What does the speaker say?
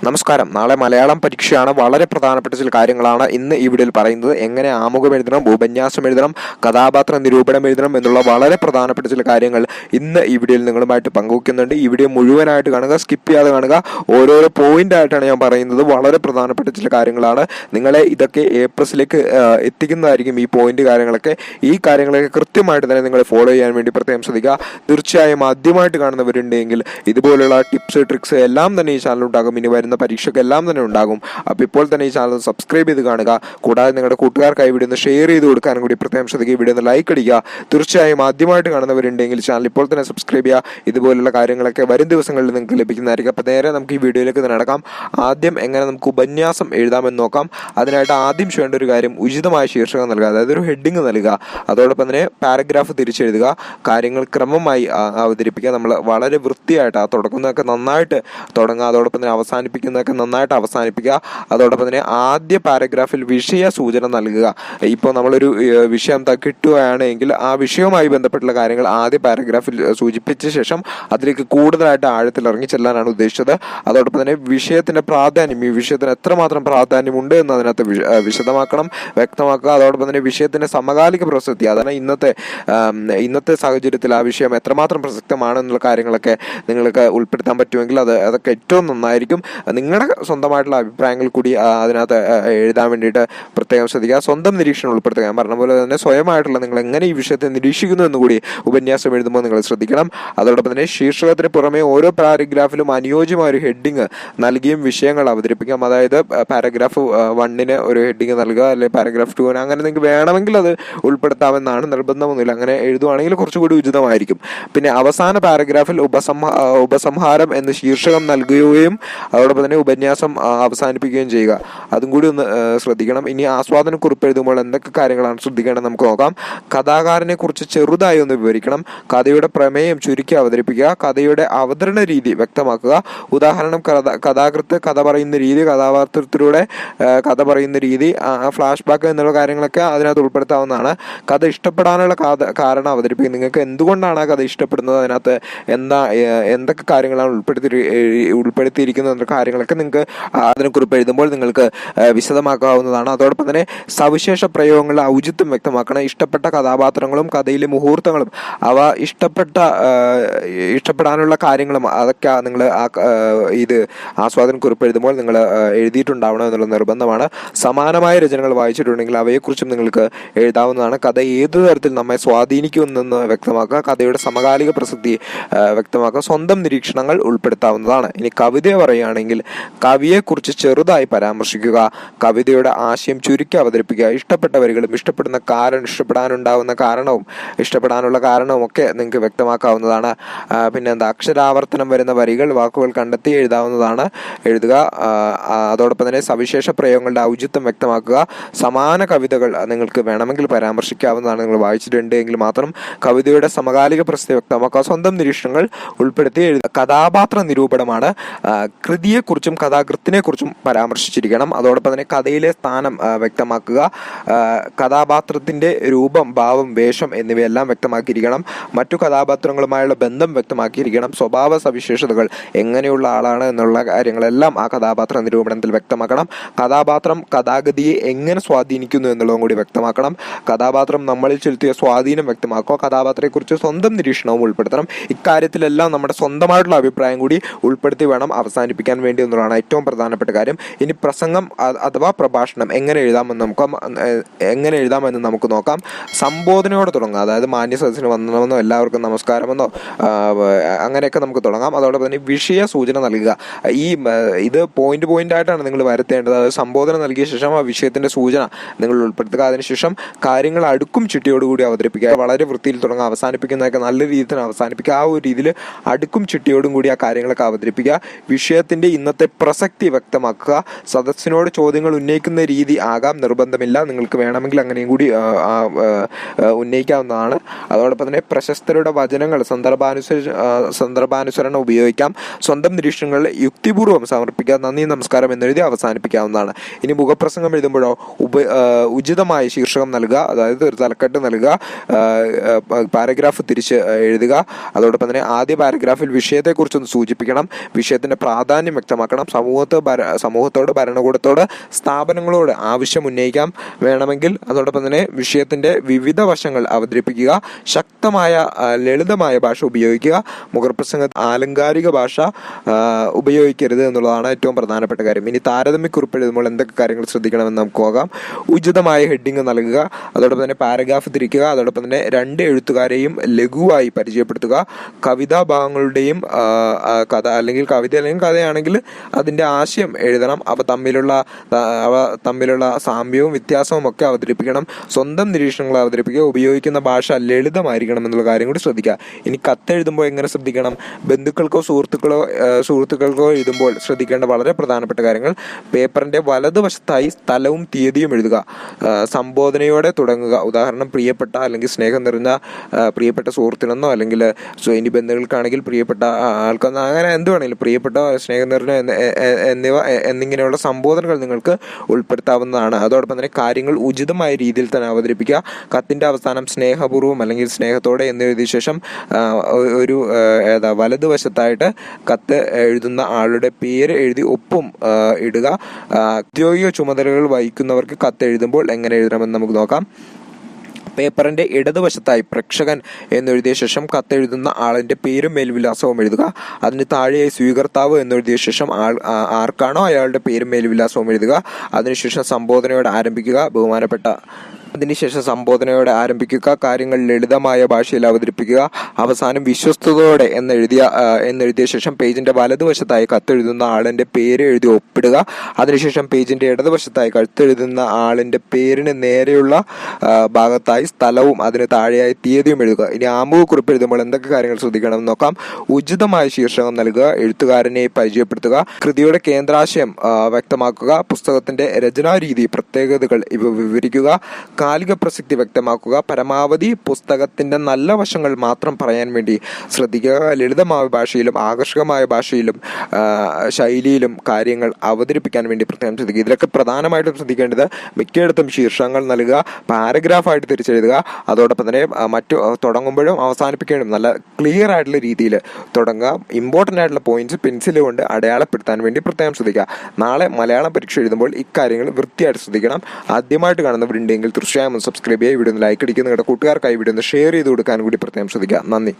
നമസ്കാരം. നാളെ മലയാളം പരീക്ഷയാണ്. വളരെ പ്രധാനപ്പെട്ട ചില കാര്യങ്ങളാണ് ഇന്ന് ഈ വീഡിയോയിൽ പറയുന്നത്. എങ്ങനെ ആമുഖം എഴുതണം, ഉപന്യാസം എഴുതണം, കഥാപാത്ര നിരൂപണം എഴുതണം എന്നുള്ള വളരെ പ്രധാനപ്പെട്ട ചില കാര്യങ്ങൾ ഇന്ന് ഈ വീഡിയോയിൽ നിങ്ങളുമായിട്ട് പങ്കുവയ്ക്കുന്നുണ്ട്. ഈ വീഡിയോ മുഴുവനായിട്ട് കാണുക, സ്കിപ്പ് ചെയ്യാതെ കാണുക. ഓരോരോ പോയിന്റ് ആയിട്ടാണ് ഞാൻ പറയുന്നത്. വളരെ പ്രധാനപ്പെട്ട ചില കാര്യങ്ങളാണ്. നിങ്ങളെ ഇതൊക്കെ A+ലേക്ക് എത്തിക്കുന്നതായിരിക്കും. ഈ പോയിന്റ് കാര്യങ്ങളൊക്കെ കൃത്യമായിട്ട് തന്നെ നിങ്ങൾ ഫോളോ ചെയ്യാൻ വേണ്ടി പ്രത്യേകം ശ്രദ്ധിക്കുക. തീർച്ചയായും ആദ്യമായിട്ട് കാണുന്നവരുണ്ടെങ്കിൽ ഇതുപോലുള്ള ടിപ്സ്, ട്രിക്സ് എല്ലാം തന്നെ ഈ ചാനൽ ഉണ്ടാകും. ഇനി വരുന്ന പരീക്ഷയ്ക്ക് എല്ലാം തന്നെ ഉണ്ടാകും. അപ്പോൾ ഇപ്പോൾ തന്നെ ഈ ചാനൽ സബ്സ്ക്രൈബ് ചെയ്ത് കാണുക. കൂടാതെ നിങ്ങളുടെ കൂട്ടുകാർക്കായി വീഡിയോ ഒന്ന് ഷെയർ ചെയ്ത് കൊടുക്കാനും കൂടി പ്രത്യേകം ശ്രദ്ധിക്കുക. വീഡിയോ ഒന്ന് ലൈക്ക് അടിക്കുക. തീർച്ചയായും ആദ്യമായിട്ട് കാണുന്നവരുണ്ടെങ്കിൽ ചാനൽ ഇപ്പോൾ തന്നെ സബ്സ്ക്രൈബ് ചെയ്യുക. ഇതുപോലുള്ള കാര്യങ്ങളൊക്കെ വരും ദിവസങ്ങളിൽ നിങ്ങൾക്ക് ലഭിക്കുന്നതായിരിക്കും. അപ്പോൾ നേരെ നമുക്ക് ഈ വീഡിയോയിലേക്ക് തന്നെ നടക്കാം. ആദ്യം എങ്ങനെ നമുക്ക് ഉപന്യാസം എഴുതാമെന്ന് നോക്കാം. അതിനായിട്ട് ആദ്യം ചെയ്യേണ്ട ഒരു കാര്യം ഉചിതമായ ശീർഷകം നൽകുക, അതായത് ഒരു ഹെഡിങ് നൽകുക. അതോടൊപ്പം തന്നെ പാരഗ്രാഫ് തിരിച്ചെഴുതുക. കാര്യങ്ങൾ ക്രമമായി അവതരിപ്പിക്കുക. നമ്മൾ വളരെ വൃത്തിയായിട്ട് തുടക്കുന്നതൊക്കെ നന്നായിട്ട് തുടങ്ങുക. അതോടൊപ്പം തന്നെ അവസാനിപ്പിക്കുന്നതൊക്കെ നന്നായിട്ട് അവസാനിപ്പിക്കുക. അതോടൊപ്പം തന്നെ ആദ്യ പാരഗ്രാഫിൽ വിഷയ സൂചന നൽകുക. ഇപ്പോൾ നമ്മളൊരു വിഷയം കിട്ടുകയാണെങ്കിൽ ആ വിഷയവുമായി ബന്ധപ്പെട്ടുള്ള കാര്യങ്ങൾ ആദ്യ പാരഗ്രാഫിൽ സൂചിപ്പിച്ച ശേഷം അതിലേക്ക് കൂടുതലായിട്ട് ആഴത്തിൽ ഇറങ്ങി ചെല്ലാനാണ് ഉദ്ദേശിച്ചത്. അതോടൊപ്പം തന്നെ വിഷയത്തിന്റെ പ്രാധാന്യം, ഈ വിഷയത്തിന് എത്രമാത്രം പ്രാധാന്യമുണ്ട് എന്ന് അതിനകത്ത് വിശദമാക്കണം, വ്യക്തമാക്കുക. അതോടൊപ്പം തന്നെ വിഷയത്തിന്റെ സമകാലിക പ്രസക്തി, അതാണ് ഇന്നത്തെ സാഹചര്യത്തിൽ ആ വിഷയം എത്രമാത്രം പ്രസക്തമാണെന്നുള്ള കാര്യങ്ങളൊക്കെ നിങ്ങൾക്ക് ഉൾപ്പെടുത്താൻ പറ്റുമെങ്കിൽ അതൊക്കെ ഏറ്റവും നന്നായിരിക്കും. നിങ്ങളുടെ സ്വന്തമായിട്ടുള്ള അഭിപ്രായങ്ങൾ കൂടി അതിനകത്ത് എഴുതാൻ വേണ്ടിയിട്ട് പ്രത്യേകം ശ്രദ്ധിക്കുക. സ്വന്തം നിരീക്ഷണം ഉൾപ്പെടുത്തുക. ഞാൻ പറഞ്ഞ പോലെ തന്നെ സ്വയമായിട്ടുള്ള നിങ്ങൾ എങ്ങനെ ഈ വിഷയത്തെ നിരീക്ഷിക്കുന്നു എന്ന് കൂടി ഉപന്യാസം എഴുതുമ്പോൾ നിങ്ങൾ ശ്രദ്ധിക്കണം. അതോടൊപ്പം തന്നെ ശീർഷകത്തിന് പുറമെ ഓരോ പാരഗ്രാഫിലും അനുയോജ്യമായ ഒരു ഹെഡിങ് നൽകിയും വിഷയങ്ങൾ അവതരിപ്പിക്കാം. അതായത് പാരഗ്രാഫ് 1 ഒരു ഹെഡിങ് നൽകുക, അല്ലെങ്കിൽ പാരഗ്രാഫ് 2 അങ്ങനെ നിങ്ങൾക്ക് വേണമെങ്കിൽ അത് ഉൾപ്പെടുത്താമെന്നാണ്, നിർബന്ധമൊന്നുമില്ല. അങ്ങനെ എഴുതുവാണെങ്കിൽ കുറച്ചുകൂടി ഉചിതമായിരിക്കും. പിന്നെ അവസാന പാരഗ്രാഫിൽ ഉപസംഹാരം എന്ന ശീർഷകം നൽകുകയും അതോടൊപ്പം തന്നെ ഉപന്യാസം അവസാനിപ്പിക്കുകയും ചെയ്യുക. അതും കൂടി ഒന്ന് ശ്രദ്ധിക്കണം. ഇനി ആസ്വാദനക്കുറിപ്പ് എഴുതുമ്പോൾ എന്തൊക്കെ കാര്യങ്ങളാണ് ശ്രദ്ധിക്കേണ്ടത് നമുക്ക് നോക്കാം. കഥാകാരനെ കുറിച്ച് ചെറുതായി ഒന്ന് വിവരിക്കണം. കഥയുടെ പ്രമേയം ചുരുക്കി അവതരിപ്പിക്കുക. കഥയുടെ അവതരണ രീതി വ്യക്തമാക്കുക. ഉദാഹരണം, കഥാകൃത്ത് കഥ പറയുന്ന രീതി, കഥാപാത്രത്തിലൂടെ കഥ പറയുന്ന രീതി, ഫ്ലാഷ് ബാക്ക് എന്നുള്ള കാര്യങ്ങളൊക്കെ അതിനകത്ത് ഉൾപ്പെടുത്താവുന്നതാണ്. കഥ ഇഷ്ടപ്പെടാനുള്ള കാരണം അവതരിപ്പിക്കുക. നിങ്ങൾക്ക് എന്തുകൊണ്ടാണ് ആ കഥ ഇഷ്ടപ്പെടുന്നത്, അതിനകത്ത് എന്തൊക്കെ കാര്യങ്ങളാണ് ഉൾപ്പെടുത്തിയിരിക്കുന്നത് എന്ന കാര്യങ്ങളൊക്കെ നിങ്ങൾക്ക് അതിനെക്കുറിപ്പ് എഴുതുമ്പോൾ നിങ്ങൾക്ക് വിശദമാക്കാവുന്നതാണ്. അതോടൊപ്പം തന്നെ സവിശേഷ പ്രയോഗങ്ങളുടെ ഔചിത്യം വ്യക്തമാക്കണം. ഇഷ്ടപ്പെട്ട കഥാപാത്രങ്ങളും കഥയിലെ മുഹൂർത്തങ്ങളും അവ ഇഷ്ടപ്പെടാനുള്ള കാര്യങ്ങളും അതൊക്കെ നിങ്ങൾ ഇത് ആസ്വാദനക്കുറിപ്പ് എഴുതുമ്പോൾ നിങ്ങൾ എഴുതിയിട്ടുണ്ടാവണം എന്നുള്ള നിർബന്ധമാണ്. സമാനമായ രചനകൾ വായിച്ചിട്ടുണ്ടെങ്കിൽ അവയെക്കുറിച്ചും നിങ്ങൾക്ക് എഴുതാവുന്നതാണ്. കഥ ഏതു തരത്തിൽ നമ്മെ സ്വാധീനിക്കുമെന്ന് വ്യക്തമാക്കുക. കഥയുടെ സമകാലിക പ്രസക്തി വ്യക്തമാക്കുക. സ്വന്തം നിരീക്ഷണങ്ങൾ ഉൾപ്പെടുത്താവുന്നതാണ്. ഇനി കവിത പറയുകയാണെങ്കിൽ കവിയെക്കുറിച്ച് ചെറുതായി പരാമർശിക്കുക. കവിതയുടെ ആശയം ചുരുക്കി അവതരിപ്പിക്കുക. ഇഷ്ടപ്പെട്ട വരികളും ഇഷ്ടപ്പെടാനുള്ള കാരണവും ഒക്കെ നിങ്ങൾക്ക് വ്യക്തമാക്കാവുന്നതാണ്. അക്ഷരാവർത്തനം വരുന്ന വരികൾ, വാക്കുകൾ കണ്ടെത്തി എഴുതുക. അതോടൊപ്പം തന്നെ സവിശേഷ പ്രയോഗങ്ങളുടെ ഔചിത്യം വ്യക്തമാക്കുക. സമാന കവിതകൾ നിങ്ങൾക്ക് വേണമെങ്കിൽ പരാമർശിക്കാവുന്നതാണ്. നിങ്ങൾ വായിച്ചിട്ടുണ്ടെങ്കിൽ മാത്രം കവിതയുടെ സമകാലിക പ്രസക്തി വ്യക്തമാക്കുക. സ്വന്തം നിരീക്ഷണങ്ങൾ ഉൾപ്പെടുത്തി എഴുതുക. കഥാപാത്ര നിരൂപണമാണ്. കൃതിയെക്കുറിച്ചും കഥാകൃത്തിനെ കുറിച്ചും പരാമർശിച്ചിരിക്കണം. അതോടൊപ്പം തന്നെ കഥയിലെ സ്ഥാനം വ്യക്തമാക്കുക. കഥാപാത്രത്തിന്റെ രൂപം, ഭാവം, വേഷം എന്നിവയെല്ലാം വ്യക്തമാക്കിയിരിക്കണം. മറ്റു കഥാപാത്രങ്ങളുമായുള്ള ബന്ധം വ്യക്തമാക്കിയിരിക്കണം. സ്വഭാവ സവിശേഷതകൾ, എങ്ങനെയുള്ള ആളാണ് എന്നുള്ള കാര്യങ്ങളെല്ലാം ആ കഥാപാത്ര നിരൂപണത്തിൽ വ്യക്തമാക്കണം. കഥാപാത്രം കഥാഗതിയെ എങ്ങനെ സ്വാധീനിക്കുന്നു എന്നുള്ളതും കൂടി വ്യക്തമാക്കണം. കഥാപാത്രം നമ്മളിൽ ചെലുത്തിയ സ്വാധീനം വ്യക്തമാക്കുക. കഥാപാത്രത്തെക്കുറിച്ച് സ്വന്തം നിരീക്ഷണവും ഉൾപ്പെടുത്തണം. ഇക്കാര്യത്തിലെല്ലാം നമ്മുടെ സ്വന്തമായിട്ടുള്ള അഭിപ്രായം കൂടി ഉൾപ്പെടുത്തി വേണം അവസാനിപ്പിക്കാൻ വേണ്ടി എന്നുള്ളതാണ് ഏറ്റവും പ്രധാനപ്പെട്ട കാര്യം. ഇനി പ്രസംഗം അഥവാ പ്രഭാഷണം എങ്ങനെ എഴുതാമെന്ന് നമുക്ക് നോക്കാം. സംബോധനയോടെ തുടങ്ങാം. അതായത് മാന്യ സദസ്സിന് വന്നണമെന്നോ എല്ലാവർക്കും നമസ്കാരമെന്നോ അങ്ങനെയൊക്കെ നമുക്ക് തുടങ്ങാം. അതോടൊപ്പം തന്നെ വിഷയ സൂചന നൽകുക. ഇത് പോയിന്റ് ആയിട്ടാണ് നിങ്ങൾ വരുത്തേണ്ടത്. അതായത് സംബോധന നൽകിയ ശേഷം ആ വിഷയത്തിന്റെ സൂചന നിങ്ങൾ ഉൾപ്പെടുത്തുക. അതിനുശേഷം കാര്യങ്ങൾ അടുക്കും ചിട്ടയോടുകൂടി അവതരിപ്പിക്കുക. വളരെ വൃത്തിയിൽ തുടങ്ങുക. അവസാനിപ്പിക്കുന്നതൊക്കെ നല്ല രീതിയിൽ തന്നെ അവസാനിപ്പിക്കുക. ആ ഒരു രീതിയിൽ അടുക്കും ചിട്ടയോടും കൂടി ആ കാര്യങ്ങളൊക്കെ അവതരിപ്പിക്കുക. വിഷയത്തിന്റെ ഇന്നത്തെ പ്രസക്തി വ്യക്തമാക്കുക. സദസ്സിനോട് ചോദ്യങ്ങൾ ഉന്നയിക്കുന്ന രീതി ആകാം, നിർബന്ധമില്ല. നിങ്ങൾക്ക് വേണമെങ്കിൽ അങ്ങനെയും കൂടി ഉന്നയിക്കാവുന്നതാണ്. അതോടൊപ്പം തന്നെ പ്രശസ്തരുടെ വചനങ്ങൾ സന്ദർഭാനുസരണം ഉപയോഗിക്കാം. സ്വന്തം നിരീക്ഷണങ്ങൾ യുക്തിപൂർവ്വം സമർപ്പിക്കുക. നന്ദി, നമസ്കാരം എന്നെഴുതി അവസാനിപ്പിക്കാവുന്നതാണ്. ഇനി മുഖപ്രസംഗം എഴുതുമ്പോഴോ ഉചിതമായ ശീർഷകം നൽകുക. അതായത് ഒരു തലക്കെട്ട് നൽകുക. പാരഗ്രാഫ് തിരിച്ച് എഴുതുക. അതോടൊപ്പം തന്നെ ആദ്യ പാരഗ്രാഫിൽ വിഷയത്തെക്കുറിച്ചൊന്ന് സൂചിപ്പിക്കണം. വിഷയത്തിന്റെ പ്രാധാന്യം വ്യക്തമാക്കണം. സമൂഹത്തോട്, ഭരണകൂടത്തോട്, സ്ഥാപനങ്ങളോട് ആവശ്യം ഉന്നയിക്കാം വേണമെങ്കിൽ. അതോടൊപ്പം തന്നെ വിഷയത്തിൻ്റെ വിവിധ വശങ്ങൾ അവതരിപ്പിക്കുക. ശക്തമായ ലളിതമായ ഭാഷ ഉപയോഗിക്കുക. മുഖപ്രസംഗ ആലങ്കാരിക ഭാഷ ഉപയോഗിക്കരുത് എന്നുള്ളതാണ് ഏറ്റവും പ്രധാനപ്പെട്ട കാര്യം. ഇനി താരതമ്യക്കുറിപ്പ് എഴുതുമ്പോൾ എന്തൊക്കെ കാര്യങ്ങൾ ശ്രദ്ധിക്കണമെന്ന് നമുക്ക് നോക്കാം. ഉചിതമായ ഹെഡിങ് നൽകുക. അതോടൊപ്പം തന്നെ പാരഗ്രാഫ് തിരിക്കുക. അതോടൊപ്പം തന്നെ 2 എഴുത്തുകാരെയും ലഘുവായി പരിചയപ്പെടുത്തുക. കവിതാ ഭാഗങ്ങളുടെയും കഥ അല്ലെങ്കിൽ കഥയാണെങ്കിൽ അതിൻ്റെ ആശയം എഴുതണം. അവ തമ്മിലുള്ള സാമ്യവും വ്യത്യാസവും ഒക്കെ അവതരിപ്പിക്കണം. സ്വന്തം നിരീക്ഷണങ്ങൾ അവതരിപ്പിക്കുക. ഉപയോഗിക്കുന്ന ഭാഷ ലളിതമായിരിക്കണം എന്നുള്ള കാര്യം കൂടി ശ്രദ്ധിക്കുക. ഇനി കത്തെഴുതുമ്പോൾ എങ്ങനെ ശ്രദ്ധിക്കണം? ബന്ധുക്കൾക്കോ സുഹൃത്തുക്കൾക്കോ എഴുതുമ്പോൾ ശ്രദ്ധിക്കേണ്ട വളരെ പ്രധാനപ്പെട്ട കാര്യങ്ങൾ: പേപ്പറിൻ്റെ വലതുവശത്തായി സ്ഥലവും തീയതിയും എഴുതുക. സംബോധനയോടെ തുടങ്ങുക. ഉദാഹരണം പ്രിയപ്പെട്ട, അല്ലെങ്കിൽ സ്നേഹം നിറഞ്ഞ പ്രിയപ്പെട്ട സുഹൃത്തിനെന്നോ, അല്ലെങ്കിൽ ഇനി ബന്ധുക്കൾക്കാണെങ്കിൽ പ്രിയപ്പെട്ട ആൾക്കെന്നോ, അങ്ങനെ എന്ത് വേണമെങ്കിലും പ്രിയപ്പെട്ട, സ്നേഹം നിറഞ്ഞ എന്നിങ്ങനെയുള്ള സംബോധനകൾ നിങ്ങൾക്ക് ഉൾപ്പെടുത്താവുന്നതാണ്. അതോടൊപ്പം തന്നെ കാര്യങ്ങൾ ഉചിതമായ രീതിയിൽ തന്നെ അവതരിപ്പിക്കുക. കത്തിൻ്റെ അവസാനം സ്നേഹപൂർവ്വം അല്ലെങ്കിൽ സ്നേഹത്തോടെ എന്നെഴുതിയ ശേഷം ഒരു വലതുവശത്തായിട്ട് കത്ത് എഴുതുന്ന ആളുടെ പേര് എഴുതി ഒപ്പും ഇടുക. ഔദ്യോഗിക ചുമതലകൾ വഹിക്കുന്നവർക്ക് കത്ത് എഴുതുമ്പോൾ എങ്ങനെ എഴുതണമെന്ന് നമുക്ക് നോക്കാം. പേപ്പറിൻ്റെ ഇടതുവശത്തായി പ്രേക്ഷകൻ എന്നെഴുതിയ ശേഷം കത്തെഴുതുന്ന ആളിൻ്റെ പേരും മേൽവിലാസവും എഴുതുക. അതിന് താഴെയായി സ്വീകർത്താവ് എന്നെഴുതിയ ശേഷം ആർക്കാണോ അയാളുടെ പേരും മേൽവിലാസവും എഴുതുക. അതിനുശേഷം സംബോധനയോടെ ആരംഭിക്കുക. കാര്യങ്ങൾ ലളിതമായ ഭാഷയിൽ അവതരിപ്പിക്കുക. അവസാനം വിശ്വസ്തയോടെ എന്നെഴുതിയ ശേഷം പേജിൻ്റെ വലതുവശത്തായി കത്തെഴുതുന്ന ആളിൻ്റെ പേര് എഴുതി ഒപ്പിടുക. അതിനുശേഷം പേജിൻ്റെ ഇടതുവശത്തായി കത്തെഴുതുന്ന ആളിൻ്റെ പേരിന് നേരെയുള്ള ഭാഗത്തായി സ്ഥലവും അതിന് താഴെയായി തീയതിയും എഴുതുക. ഇനി ആമുഖക്കുറിപ്പ് എഴുതുമ്പോൾ എന്തൊക്കെ കാര്യങ്ങൾ ശ്രദ്ധിക്കണമെന്ന് നോക്കാം. ഉചിതമായ ശീർഷകം നൽകുക. എഴുത്തുകാരനെ പരിചയപ്പെടുത്തുക. കൃതിയുടെ കേന്ദ്രാശയം വ്യക്തമാക്കുക. പുസ്തകത്തിൻ്റെ രചനാരീതി, പ്രത്യേകതകൾ ഇവ വിവരിക്കുക. കാലിക പ്രസക്തി വ്യക്തമാക്കുക. പരമാവധി പുസ്തകത്തിൻ്റെ നല്ല വശങ്ങൾ മാത്രം പറയാൻ വേണ്ടി ശ്രദ്ധിക്കുക. ലളിതമായ ഭാഷയിലും ആകർഷകമായ ഭാഷയിലും ശൈലിയിലും കാര്യങ്ങൾ അവതരിപ്പിക്കാൻ വേണ്ടി പ്രത്യേകം ശ്രദ്ധിക്കുക. ഇതിലൊക്കെ പ്രധാനമായിട്ടും ശ്രദ്ധിക്കേണ്ടത് മിക്കയിടത്തും ശീർഷകങ്ങൾ നൽകുക, പാരഗ്രാഫായിട്ട് തിരിച്ചെഴുതുക. അതോടൊപ്പം തന്നെ തുടങ്ങുമ്പോഴും അവസാനിപ്പിക്കുമ്പോഴും നല്ല ക്ലിയർ ആയിട്ടുള്ള രീതിയിൽ തുടങ്ങുക. ഇമ്പോർട്ടൻ്റ് ആയിട്ടുള്ള പോയിന്റ്സ് പെൻസിൽ കൊണ്ട് അടയാളപ്പെടുത്താൻ വേണ്ടി പ്രത്യേകം ശ്രദ്ധിക്കുക. നാളെ മലയാളം പരീക്ഷ എഴുതുമ്പോൾ ഇക്കാര്യങ്ങൾ വൃത്തിയായിട്ട് ശ്രദ്ധിക്കണം. ആദ്യമായിട്ട് കാണുന്നവരുണ്ടെങ്കിൽ തീർച്ചയായും സബ്സ്ക്രൈബ് ചെയ്യുക. വീഡിയോ ഒന്ന് ലൈക്ക് അടിക്കുക. നിങ്ങളുടെ കൂട്ടുകാർക്കായി വീഡിയോ ഒന്ന് ഷെയർ ചെയ്ത് കൊടുക്കാൻ കൂടി പ്രത്യേകം ശ്രദ്ധിക്കുക. നന്ദി.